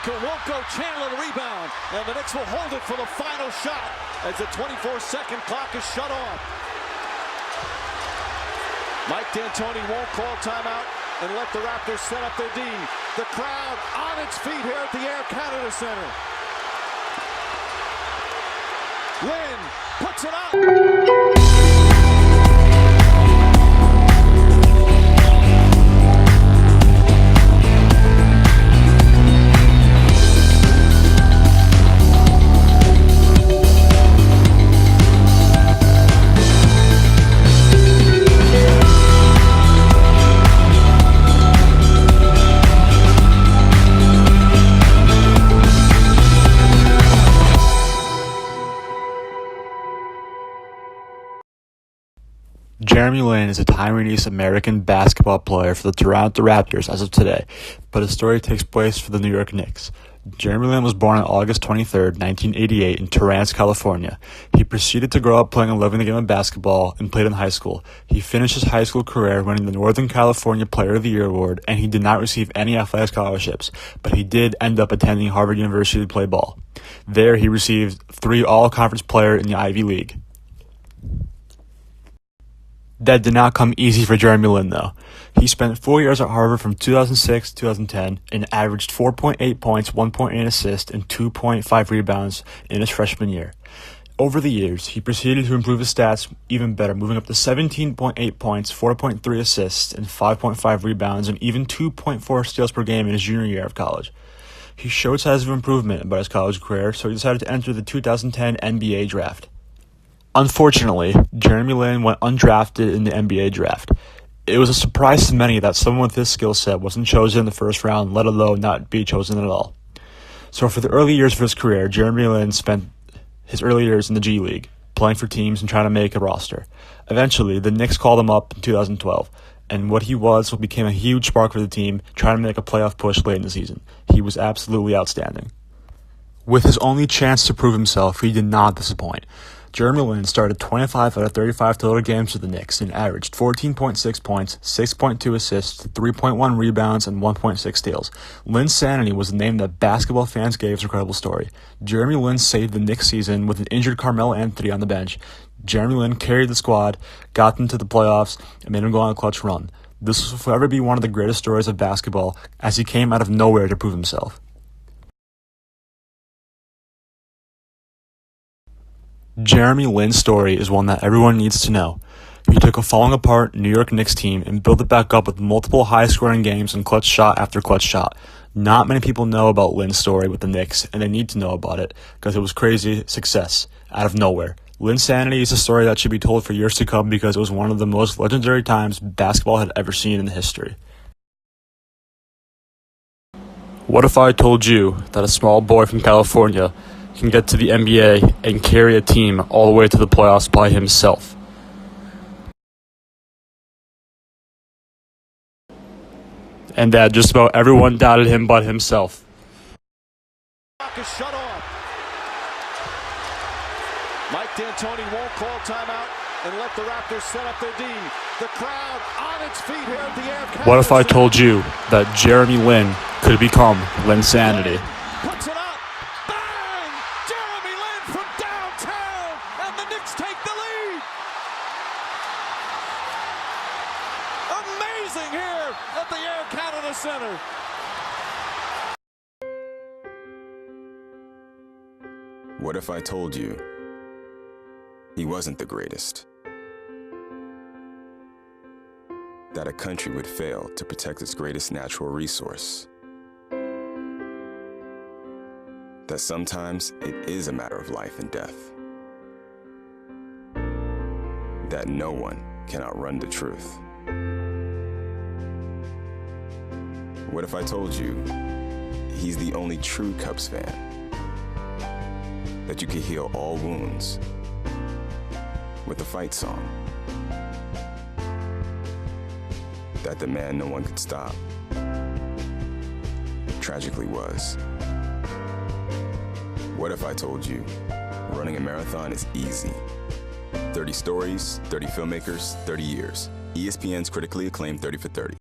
Walker won't go. Chandler the rebound. And the Knicks will hold it for the final shot as the 24-second clock is shut off. Mike D'Antoni won't call timeout and let the Raptors set up their D. The crowd on its feet here at the Air Canada Center. Lin puts it up. Jeremy Lin is a Taiwanese American basketball player for the Toronto Raptors as of today, but his story takes place for the New York Knicks. Jeremy Lin was born on August 23, 1988 in Torrance, California. He proceeded to grow up playing and loving the game of basketball and played in high school. He finished his high school career winning the Northern California Player of the Year award, and he did not receive any athletic scholarships, but he did end up attending Harvard University to play ball. There he received 3 All-Conference Player in the Ivy League. That did not come easy for Jeremy Lin, though. He spent 4 years at Harvard from 2006 to 2010 and averaged 4.8 points, 1.8 assists, and 2.5 rebounds in his freshman year. Over the years, he proceeded to improve his stats even better, moving up to 17.8 points, 4.3 assists, and 5.5 rebounds, and even 2.4 steals per game in his junior year of college. He showed signs of improvement about his college career, so he decided to enter the 2010 NBA draft. Unfortunately, Jeremy Lin went undrafted in the NBA draft. It was a surprise to many that someone with his skill set wasn't chosen in the first round, let alone not be chosen at all. So for the early years of his career, Jeremy Lin spent his early years in the G League, playing for teams and trying to make a roster. Eventually, the Knicks called him up in 2012, and what became a huge spark for the team, trying to make a playoff push late in the season. He was absolutely outstanding. With his only chance to prove himself, he did not disappoint. Jeremy Lin started 25 out of 35 total games for the Knicks and averaged 14.6 points, 6.2 assists, 3.1 rebounds, and 1.6 steals. Linsanity was the name that basketball fans gave his incredible story. Jeremy Lin saved the Knicks season with an injured Carmelo Anthony on the bench. Jeremy Lin carried the squad, got them to the playoffs, and made them go on a clutch run. This will forever be one of the greatest stories of basketball, as he came out of nowhere to prove himself. Jeremy Lin's story is one that everyone needs to know. He took a falling apart New York Knicks team and built it back up with multiple high-scoring games and clutch shot after clutch shot. Not many people know about Lin's story with the Knicks, and they need to know about it because it was crazy success out of nowhere. Linsanity is a story that should be told for years to come because it was one of the most legendary times basketball had ever seen in history. What if I told you that a small boy from California can get to the NBA and carry a team all the way to the playoffs by himself? And that just about everyone doubted him but himself. Is shut off. Mike D'Antoni won't call timeout and let the Raptors set up their D. The crowd on its feet here at the Air Canada. What if I told you that Jeremy Lin could become Linsanity? Puts it up. Bang! Jeremy Lin from downtown, and the Knicks take the lead. Amazing here at the Air Canada Center. What if I told you he wasn't the greatest? That a country would fail to protect its greatest natural resource? That sometimes it is a matter of life and death? That no one can outrun the truth? What if I told you he's the only true Cubs fan? That you could heal all wounds with a fight song? That the man no one could stop tragically was? What if I told you running a marathon is easy? 30 stories, 30 filmmakers, 30 years. ESPN's critically acclaimed 30 for 30.